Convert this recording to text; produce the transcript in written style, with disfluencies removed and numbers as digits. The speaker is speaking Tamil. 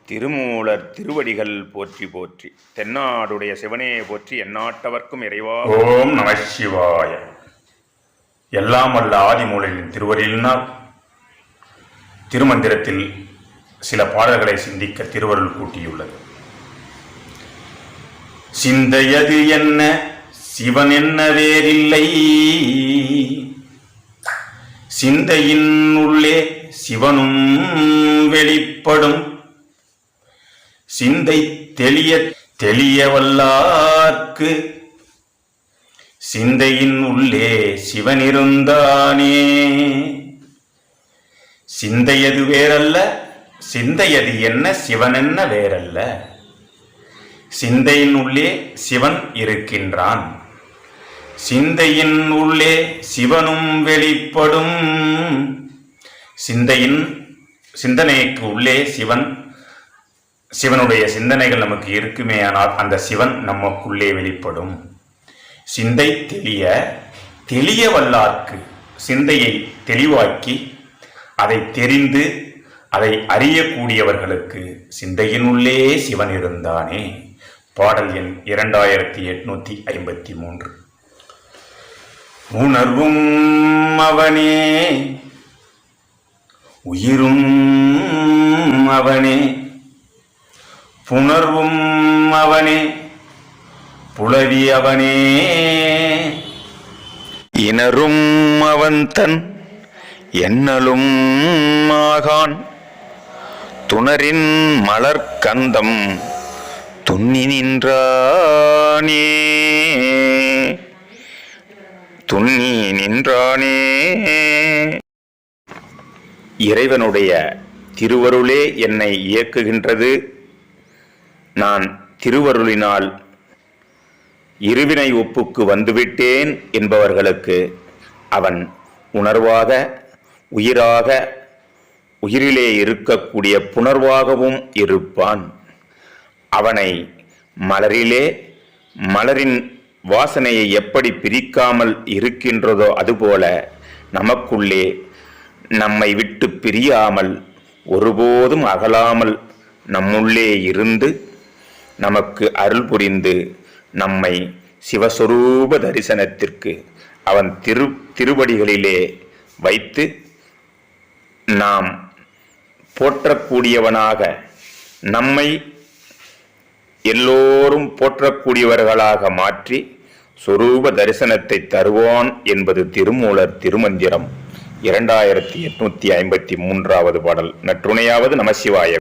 திருமூலர் திருவடிகள் போற்றி போற்றி. தென்னாடுடைய சிவனே போற்றி, எந்நாட்டவர்க்கும் இறைவா. ஓம் நம சிவாய. எல்லாம் வல்ல ஆதிமூலரின் திருவருளினால் திருமந்திரத்தில் சில பாடல்களை சிந்திக்க திருவருள் கூட்டியுள்ளது. சிந்தையது என்ன சிவன் என்ன வேறில்லை, சிந்தையின் உள்ளே சிவனும் வெளிப்படும், சிந்தை தெளிய வல்லார்க்கு சிந்தையின் உள்ளே சிவன் இருந்தானே. சிந்தையது வேறல்ல, சிந்தையது என்ன சிவன் என்ன வேறல்ல, சிந்தையின் உள்ளே சிவன் இருக்கின்றான், சிந்தையின் உள்ளே சிவனும் வெளிப்படும். சிந்தனைக்கு உள்ளே சிவனுடைய சிந்தனைகள் நமக்கு இருக்குமே, ஆனால் அந்த சிவன் நமக்குள்ளே வெளிப்படும். சிந்தை தெளிய வல்லார்க்கு, சிந்தையை தெளிவாக்கி அதை தெரிந்து அதை அறியக்கூடியவர்களுக்கு சிந்தையினுள்ளே சிவன் இருந்தானே. பாடல் எண் 2853. உணர்வும் அவனே உயிரும் அவனே, புணர்வும் அவனே புலவி அவனே, இனரும் அவன் தன் எண்ணலும் ஆகான், துணரின் மலர்கந்தம் துண்ணி நின்றானே. இறைவனுடைய திருவருளே என்னை இயக்குகின்றது. நான் திருவருளினால் இருவினை ஒப்புக்கு வந்துவிட்டேன் என்பவர்களுக்கு அவன் உணர்வாக, உயிராக, உயிரிலே இருக்கக்கூடிய புணர்வாகவும் இருப்பான். அவனை மலரின் வாசனையை எப்படி பிரிக்காமல் இருக்கின்றதோ அதுபோல நமக்குள்ளே நம்மை விட்டு பிரியாமல், ஒருபோதும் அகலாமல் நம்முள்ளே இருந்து நமக்கு அருள் புரிந்து நம்மை சிவஸ்வரூப தரிசனத்திற்கு அவன் திருவடிகளிலே வைத்து நாம் போற்றக்கூடியவனாக, நம்மை எல்லோரும் போற்றக்கூடியவர்களாக மாற்றி சொரூப தரிசனத்தை தருவான் என்பது திருமூலர் திருமந்திரம் 2853வது பாடல். நற்றுணையாவது நமசிவாய.